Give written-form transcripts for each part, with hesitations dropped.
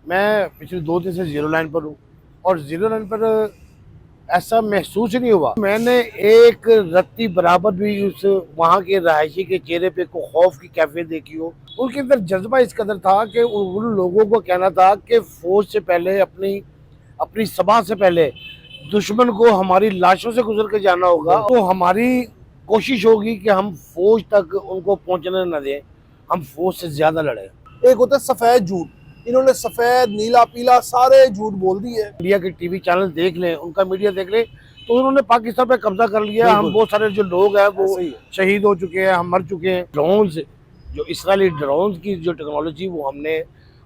मैं पिछले 2 दिन से ज़ीरो लाइन पर हूँ और ज़ीरो लाइन पर ऐसा महसूस ही नहीं हुआ। मैंने एक रत्ती बराबर भी उस वहाँ के रहायशी के चेहरे पे को खौफ की कैफियत देखी हो। उनके अंदर जज़्बा इस कदर था कि उन लोगों को कहना था कि फ़ौज से पहले अपनी अपनी सभा से पहले दुश्मन को हमारी लाशों से गुज़र के जाना होगा। तो हमारी कोशिश होगी कि हम फ़ौज तक उनको पहुँचने ना दें, हम फ़ौज से ज़्यादा लड़ें। एक होता है सफेद झूठ, इन्होंने सफेद नीला पीला सारे झूठ बोल दिए। इंडिया के टीवी चैनल देख लें, उनका मीडिया देख लें, तो उन्होंने पाकिस्तान पे कब्जा कर लिया। हम बहुत सारे जो लोग हैं वो शहीद हो चुके हैं, हम मर चुके हैं। ड्रोन्स, जो इसराइली ड्रोन्स की जो टेक्नोलॉजी वो हमने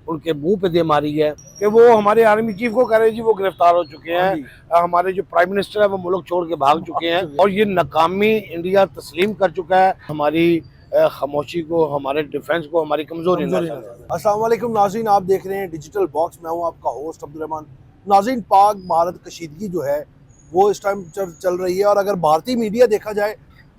उनके मुंह पे दे मारी है कि वो हमारे आर्मी चीफ को कह रहे हैं जी वो गिरफ्तार हो चुके हैं। हमारे जो प्राइम मिनिस्टर है वो मुल्क छोड़ के भाग चुके हैं और ये नाकामी इंडिया तस्लीम कर चुका है। हमारी खामोशी को, हमारे डिफेंस को, हमारी कमजोरी अस्सलाम वालेकुम नाज़रीन, आप देख रहे हैं डिजिटल बॉक्स। मैं हूं आपका होस्ट अब्दुल रहमान। नाज़रीन, पाक भारत कशीदगी जो है वो इस टाइम चल रही है और अगर भारतीय मीडिया देखा जाए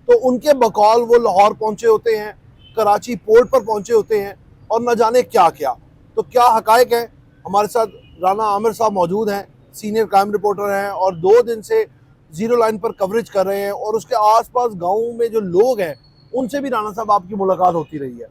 तो उनके बकौल वो लाहौर पहुंचे होते हैं, कराची पोर्ट पर पहुंचे होते हैं और न जाने क्या क्या। तो क्या हकायक है? हमारे साथ राना आमिर साहब मौजूद हैं, सीनियर क्राइम रिपोर्टर हैं और 2 दिन से ज़ीरो लाइन पर कवरेज कर रहे हैं और उसके आसपास गाँव में जो लोग हैं उनसे भी राना साहब आपकी मुलाकात होती रही है।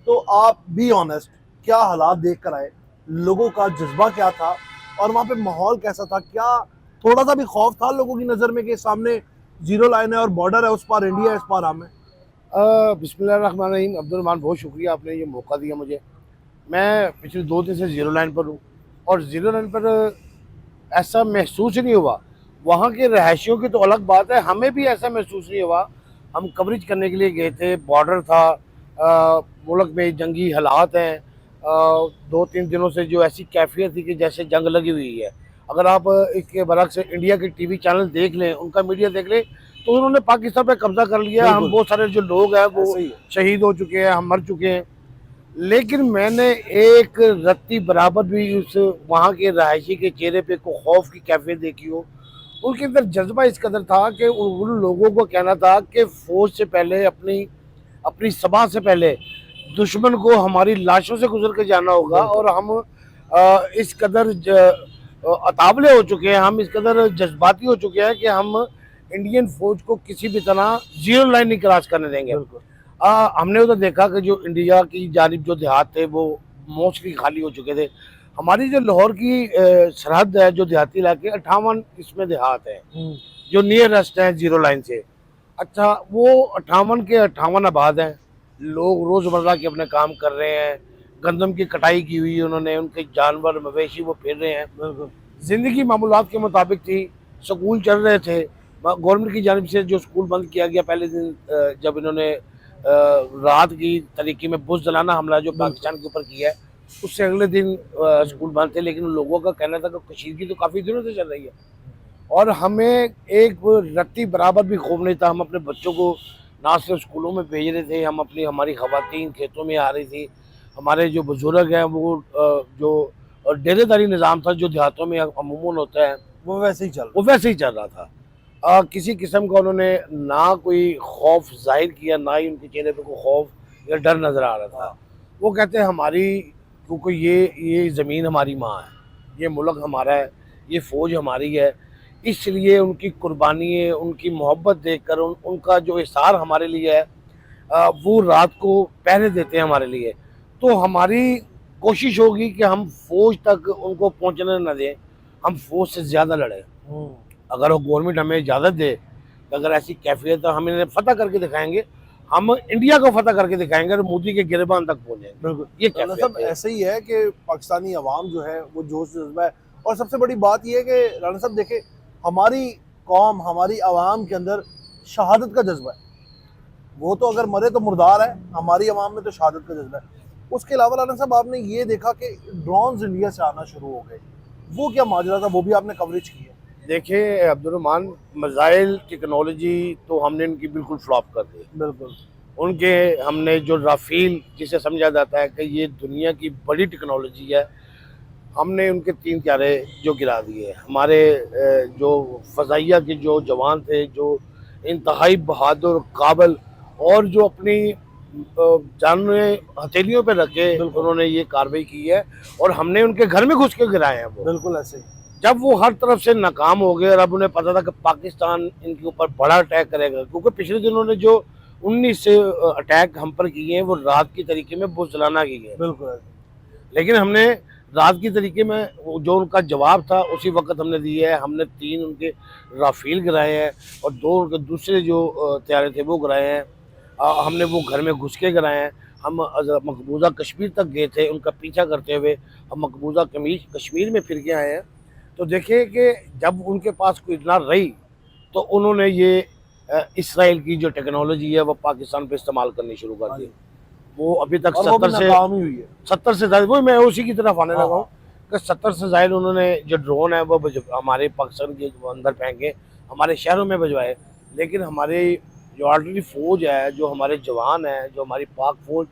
तो आप बी ऑनेस्ट, क्या हालात देख कर आए, लोगों का जज्बा क्या था और वहाँ पे माहौल कैसा था? क्या थोड़ा सा भी खौफ था लोगों की नज़र में कि सामने जीरो लाइन है और बॉर्डर है, उस पार इंडिया है, इस पार हम है? बिस्मिल्लाहिर्रहमानिर्रहीम। अब्दुल रहमान, बहुत शुक्रिया, आपने ये मौका दिया मुझे। मैं पिछले 2 दिन से ज़ीरो लाइन पर हूँ और ज़ीरो लाइन पर ऐसा महसूस ही नहीं हुआ। वहाँ के रहायशियों की तो अलग बात है, हमें भी ऐसा महसूस नहीं हुआ। हम कवरेज करने के लिए गए थे, बॉर्डर था, मुल्क में जंगी हालात हैं। 2-3 दिनों से जो ऐसी कैफियत थी कि जैसे जंग लगी हुई है। अगर आप इसके बरक्स इंडिया के टीवी चैनल देख लें, उनका मीडिया देख लें, तो उन्होंने पाकिस्तान पे कब्जा कर लिया। हम बहुत सारे जो लोग हैं वो शहीद हो चुके हैं, हम मर चुके हैं। लेकिन मैंने एक रत्ती बराबर भी उस वहाँ के रहायशी के चेहरे पे को खौफ की कैफियत देखी हो। उनके अंदर जज्बा इस कदर था कि उन लोगों को कहना था कि फौज से पहले अपनी अपनी सभा से पहले दुश्मन को हमारी लाशों से गुजर के जाना होगा और हम इस कदर अतावले हो चुके हैं, हम इस कदर जज्बाती हो चुके हैं कि हम इंडियन फौज को किसी भी तरह जीरो लाइन नहीं क्रॉस करने देंगे। हमने उधर देखा कि जो इंडिया की जानिब जो देहात थे वो मोस्टली खाली हो चुके थे। हमारी जो लाहौर की सरहद है, जो देहाती इलाके 58 इसमें देहात है जो नियरेस्ट है जीरो लाइन से। अच्छा, वो 58 के 58 आबाद हैं। लोग रोज़मर्रा के अपने काम कर रहे हैं, गंदम की कटाई की हुई उन्होंने, उनके जानवर मवेशी वो फिर रहे हैं। ज़िंदगी मामूलात के मुताबिक थी, स्कूल चल रहे थे। गवर्नमेंट की जानिब से जो स्कूल बंद किया गया पहले दिन, जब इन्होंने रात की तरीके में बुज़दिलाना हमला जो पाकिस्तान के ऊपर किया है, उससे अगले दिन स्कूल बंद थे। लेकिन लोगों का कहना था कि कशीदगी तो काफ़ी दिनों से चल रही है और हमें एक रत्ती बराबर भी खौफ नहीं था। हम अपने बच्चों को ना सिर्फ स्कूलों में भेज रहे थे, हम हमारी ख़वातीन खेतों में आ रही थी। हमारे जो बुज़ुर्ग हैं वो जो डेरेदारी निज़ाम था जो देहातों में अमूमन होता है वो वैसे ही चल रहा था। किसी किस्म का उन्होंने ना कोई खौफ ज़ाहिर किया, ना ही उनके चेहरे पे कोई खौफ या डर नज़र आ रहा था। वो कहते हैं हमारी, क्योंकि ये ज़मीन हमारी माँ है, ये मुल्क हमारा है, ये फ़ौज हमारी है, इसलिए उनकी कुर्बानी, उनकी मोहब्बत देखकर उनका जो इसार हमारे लिए है, वो रात को पहरे देते हैं हमारे लिए। तो हमारी कोशिश होगी कि हम फ़ौज तक उनको पहुँचने ना दें, हम फ़ौज से ज़्यादा लड़ें। अगर वो गवर्नमेंट हमें इजाज़त दे, तो अगर ऐसी कैफियत है हम इन्हें फतह करके दिखाएंगे, हम इंडिया को फतह करके दिखाएंगे और मोदी के गिरबान तक पहुँचेंगे। बिल्कुल, ये सब ऐसे ही है कि पाकिस्तानी अवाम जो है वो जोश जज्बा है। और सबसे बड़ी बात यह है कि राना साहब देखे, हमारी कौम, हमारी अवाम के अंदर शहादत का जज्बा है। वो तो अगर मरे तो मुर्दार है, हमारी अवाम में तो शहादत का जज्बा है। उसके अलावा राना साहब आपने ये देखा कि ड्रोन्स इंडिया से आना शुरू हो गए, वो क्या माजरा था? वो भी आपने कवरेज की है। देखिए अब्दुल रहमान, मिसाइल टेक्नोलॉजी तो हमने इनकी बिल्कुल फ्लॉप कर दी। बिल्कुल, उनके हमने जो राफेल जिसे समझा जाता है कि ये दुनिया की बड़ी टेक्नोलॉजी है, हमने उनके 3 तारे जो गिरा दिए। हमारे जो फ़ज़ाइया के जो जवान थे, जो इंतहाई बहादुर, काबिल और जो अपनी जान में हथेलियों पे रख के उन्होंने ये कार्रवाई की है और हमने उनके घर में घुस के गिराए हैं वो। बिल्कुल ऐसे ही। जब वो हर तरफ से नाकाम हो गए और अब उन्हें पता था कि पाकिस्तान इनके ऊपर बड़ा अटैक करेगा, क्योंकि पिछले दिनों ने जो 19 अटैक हम पर किए हैं वो रात की तरीके में बुज़दिलाना किए हैं। बिल्कुल। लेकिन हमने रात की तरीके में जो उनका जवाब था उसी वक्त हमने दिया है। हमने 3 उनके राफेल गिराए हैं और 2 उनके दूसरे जो तैयारे थे वो गिराए हैं। हमने वो घर में घुस के गिराए हैं। हम मकबूजा कश्मीर तक गए थे उनका पीछा करते हुए। हम मकबूजा कश्मीर में फिर के आए हैं। तो देखिए कि जब उनके पास कोई इतना रही तो उन्होंने ये इसराइल की जो टेक्नोलॉजी है वो पाकिस्तान पे इस्तेमाल करनी शुरू कर दी। वो अभी तक 70 से नाकाम ही हुई है। 70 से ज़्यादा, वही मैं उसी की तरफ आने लगा हूँ कि 70 से ज़्यादा उन्होंने जो ड्रोन है वो हमारे पाकिस्तान के अंदर फेंके, हमारे शहरों में भिजवाए। लेकिन हमारे जो ऑलरेडी फ़ौज है, जो हमारे जवान हैं, जो हमारी पाक फ़ौज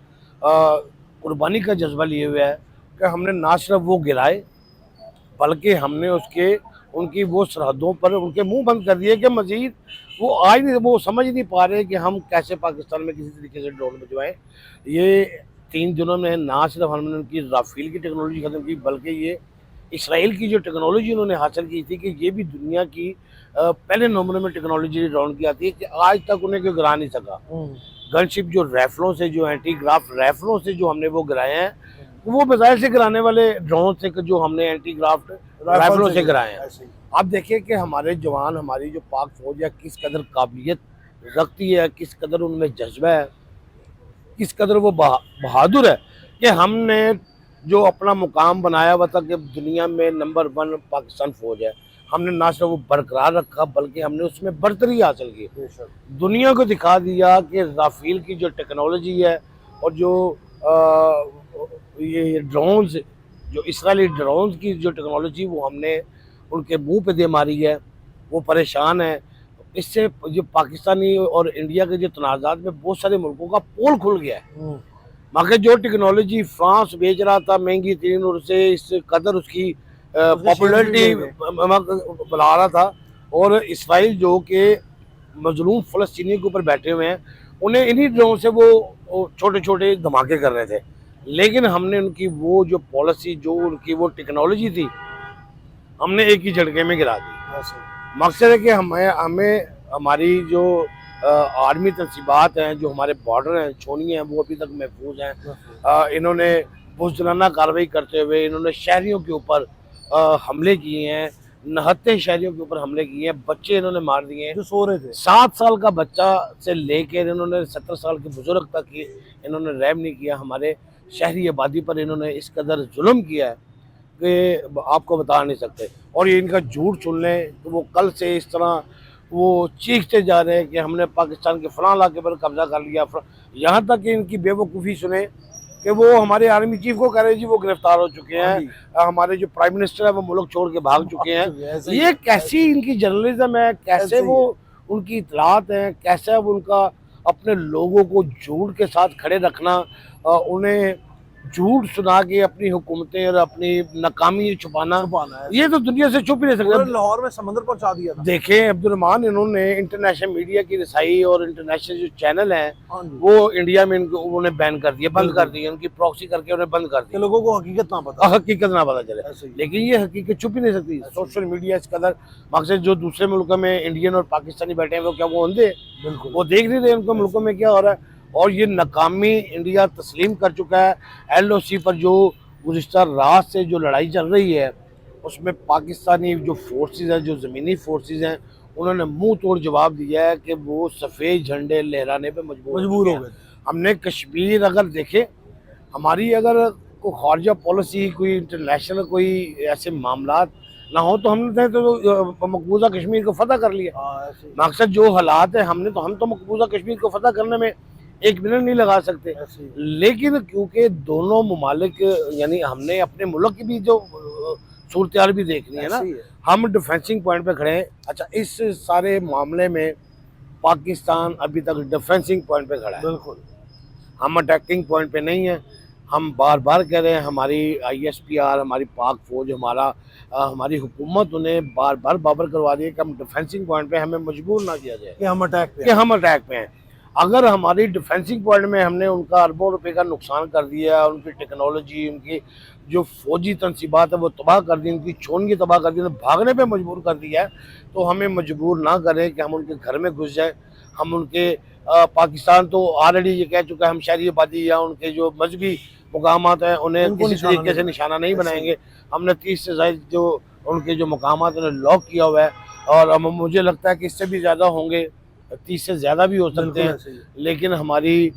कुर्बानी का जज्बा लिए हुए है कि हमने ना सिर्फ वो गिराए बल्कि हमने उनकी वो सरहदों पर उनके मुंह बंद कर दिए कि मजीद वो आज नहीं, वो समझ नहीं पा रहे कि हम कैसे पाकिस्तान में किसी तरीके से ड्रोन भिजवाएं। ये 3 दिनों में ना सिर्फ हमने उनकी राफेल की टेक्नोलॉजी ख़त्म की बल्कि ये इसराइल की जो टेक्नोलॉजी उन्होंने हासिल की थी कि ये भी दुनिया की पहले नंबर में टेक्नोलॉजी ड्रोन की आती है कि आज तक उन्हें कोई गिरा नहीं सका। गनशिप जो राइफलों से, जो एंटी ग्राफ राइफलों से जो हमने वो गिराए हैं, वो मिसाइल से गिराने वाले ड्रोन से जो हमने एंटी ग्राफ्ट राइफलों से गिराए हैं। आप देखिए कि हमारे जवान, हमारी जो पाक फौज है किस कदर काबिलियत रखती है, किस कदर उनमें जज्बा है, किस कदर वो बहादुर है कि हमने जो अपना मुकाम बनाया हुआ था कि दुनिया में नंबर 1 पाकिस्तान फौज है, हमने ना सिर्फ वो बरकरार रखा बल्कि हमने उसमें बढ़तरी हासिल की। दुनिया को दिखा दिया कि राफेल की जो टेक्नोलॉजी है और जो ये ड्रोन्स, जो इसराइली ड्रोन्स की जो टेक्नोलॉजी वो हमने उनके मुंह पे दे मारी है। वो परेशान है। इससे जो पाकिस्तानी और इंडिया के जो तनाज़ात में बहुत सारे मुल्कों का पोल खुल गया है। मगर जो टेक्नोलॉजी फ्रांस बेच रहा था महंगी तीन, और उससे इस कदर उसकी पॉपुलरिटी बढ़ा रहा था, और इसराइल जो कि मजलूम फ़लस्तीनियों के ऊपर बैठे हुए हैं, उन्हें इन्हीं ड्रोन से वो छोटे छोटे धमाके कर रहे थे। लेकिन हमने उनकी वो जो पॉलिसी, जो उनकी वो टेक्नोलॉजी थी, हमने एक ही झटके में गिरा दी। मकसद है कि हमें हमारी जो आर्मी तनसीबात हैं, जो हमारे बॉर्डर हैं, छोड़िए हैं, वो अभी तक महफूज हैं। इन्होंने बुज़दिलाना कार्रवाई करते हुए इन्होंने शहरियों के ऊपर हमले किए हैं, 69 शहरियों के ऊपर हमले किए हैं, बच्चे इन्होंने मार दिए हैं जो सो रहे थे। 7 साल का बच्चा से लेकर इन्होंने 70 साल के बुजुर्ग तक की इन्होंने रहम नहीं किया। हमारे शहरी आबादी पर इन्होंने इस कदर जुल्म किया है कि आपको बता नहीं सकते। और ये इनका झूठ सुन लें तो वो कल से इस तरह वो चीखते जा रहे हैं कि हमने पाकिस्तान के फ़लाँ इलाके पर कब्जा कर लिया। यहाँ तक कि इनकी बेवकूफ़ी सुने कि वो हमारे आर्मी चीफ को कह रहे जी वो गिरफ्तार हो चुके हैं, हमारे जो प्राइम मिनिस्टर है वो मुल्क छोड़ के भाग चुके हैं। ये कैसी इनकी जर्नलिज्म है, कैसे वो उनकी इतलात हैं, कैसे वो उनका अपने लोगों को झूठ के साथ खड़े रखना, उन्हें झूठ सुना के अपनी हुकूमतें और अपनी नाकामी छुपाना है। ये तो दुनिया से छुप ही नहीं सकता। लाहौर में समंदर पहुंचा दिया था। देखें अब्दुल रहमान, इन्होंने इंटरनेशनल मीडिया की रसाई और इंटरनेशनल जो चैनल हैं वो इंडिया में इनको उन्होंने बैन कर दिया, बंद कर दिया, उनकी प्रॉक्सी करके उन्हें बंद कर दिया। लोगों को हकीकत ना पता, हकीकत ना पता चले। लेकिन ये हकीकत छुप ही नहीं सकती। सोशल मीडिया इस कदर, मकसद जो दूसरे मुल्कों में इंडियन और पाकिस्तानी बैठे हैं वो क्या वो अंधे? बिल्कुल, वो देख नहीं रहे उनको मुल्कों में क्या हो रहा है। और ये नाकामी इंडिया तस्लीम कर चुका है। LOC पर जो गुज़िश्ता रात से जो लड़ाई चल रही है उसमें पाकिस्तानी जो फोर्सेस हैं, जो ज़मीनी फोर्सेस हैं, उन्होंने मुंह तोड़ जवाब दिया है कि वो सफ़ेद झंडे लहराने पे मजबूर हो गए। हमने कश्मीर अगर देखे, हमारी अगर कोई खारजा पॉलिसी, कोई इंटरनेशनल कोई ऐसे मामला ना हो तो हमने तो मकबूजा कश्मीर को फतह कर लिया। मकसद जो हालात है, हम तो मकबूजा कश्मीर को फतह करने में 1 मिनट नहीं लगा सकते। लेकिन क्योंकि दोनों ममालिक, यानी हमने अपने मुल्क की भी जो सूरत भी देखनी है ना, हम डिफेंसिंग पॉइंट पे खड़े हैं। अच्छा, इस सारे मामले में पाकिस्तान अभी तक डिफेंसिंग पॉइंट पे खड़ा है। बिल्कुल, हम अटैकिंग पॉइंट पे नहीं है। हम बार बार कह रहे हैं, हमारी ISPR, हमारी पाक फौज, हमारी हुकूमत उन्हें बार बार बाबर करवा दी है कि हम डिफेंसिंग पॉइंट पे, हमें मजबूर ना किया जाए कि हम अटैक पे हैं। अगर हमारी डिफेंसिंग पॉइंट में हमने उनका अरबों रुपए का नुकसान कर दिया, उनकी टेक्नोलॉजी, उनकी जो फौजी तनसीबात है वो तबाह कर दी, उनकी छोनगी तबाह कर दी, उन्हें भागने पे मजबूर कर दिया है, तो हमें मजबूर ना करें कि हम उनके घर में घुस जाएं। हम उनके पाकिस्तान तो ऑलरेडी ये कह चुका है, हम शहरी आबादी या उनके जो मजहबी मुकामात हैं उन्हें उनको किसी निशाना तरीके से नहीं निशाना नहीं ऐसे ही। बनाएंगे। हमने 30 से ज़ायद जो उनके जो मुकामात उन्हें लॉक किया हुआ है, और मुझे लगता है कि इससे भी ज़्यादा होंगे, 30 से ज़्यादा भी हो सकते बिल्कुल हैं। ऐसे ही है। लेकिन हमारी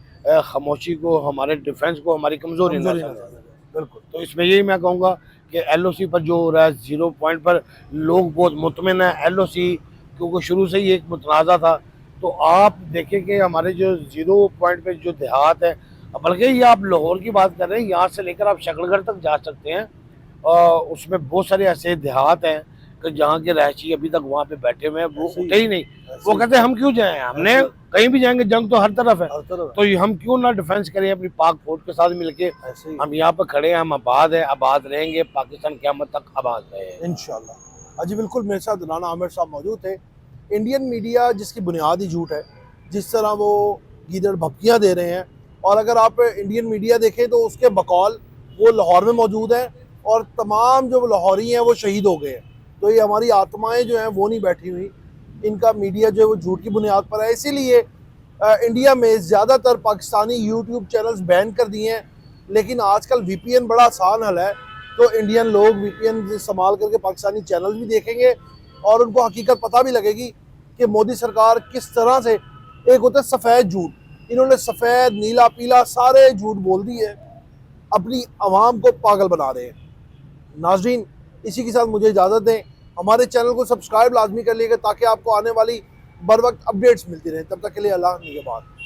खामोशी को, हमारे डिफेंस को हमारी कमज़ोरी ना कमजोरी समझें। नजर आ रही है। बिल्कुल तो इसमें यही मैं कहूँगा कि एलओसी पर जो हो रहा है, ज़ीरो पॉइंट पर लोग बहुत मुतमिन है। एलओसी क्योंकि शुरू से ही एक मुतनाज़ा था, तो आप देखें कि हमारे जो ज़ीरो पॉइंट पे जो देहात है, बल्कि ये आप लाहौर की बात कर रहे हैं, यहाँ से लेकर आप शकरगढ़ तक जा सकते हैं। उसमें बहुत सारे ऐसे देहात हैं कि जहाँ के रहायशी अभी तक वहाँ पे बैठे हुए हैं, वो ऐसे ही उठे ही नहीं। ऐसे वो ही कहते हैं हम क्यों जाएं, हमने ऐसे ही। कहीं भी जाएंगे, जंग तो हर तरफ है, हर तरफ तो ये हम क्यों ना डिफेंस करें अपनी पाक फौज के साथ मिलके। ऐसे ही हम यहाँ पर खड़े हैं, हम आबाद है, आबाद रहेंगे, पाकिस्तान क़यामत तक आबाद रहे। इंशाल्लाह। हाँ जी बिल्कुल, मेरे साथ राना आमिर साहब मौजूद थे। इंडियन मीडिया जिसकी बुनियाद ही झूठ है, जिस तरह वो गीदड़ भपकियाँ दे रहे हैं, और अगर आप इंडियन मीडिया देखें तो उसके बकौल वो लाहौर में मौजूद हैं और तमाम जो लाहौरी हैं वो शहीद हो गए हैं। तो ये हमारी आत्माएं जो हैं वो नहीं बैठी हुई, इनका मीडिया जो है वो झूठ की बुनियाद पर है। इसीलिए इंडिया में ज़्यादातर पाकिस्तानी यूट्यूब चैनल्स बैन कर दिए हैं। लेकिन आजकल वीपीएन बड़ा आसान हल है, तो इंडियन लोग वीपीएन इस्तेमाल करके पाकिस्तानी चैनल भी देखेंगे और उनको हकीकत पता भी लगेगी कि मोदी सरकार किस तरह से, एक होता है सफ़ेद झूठ, इन्होंने सफ़ेद नीला पीला सारे झूठ बोल दिए, अपनी आवाम को पागल बना रहे हैं। नाज़रीन, इसी के साथ मुझे इजाज़त दें। हमारे चैनल को सब्सक्राइब लाजमी कर लीजिएगा ताकि आपको आने वाली बर वक्त अपडेट्स मिलती रहें। तब तक के लिए अल्लाह निगहबान।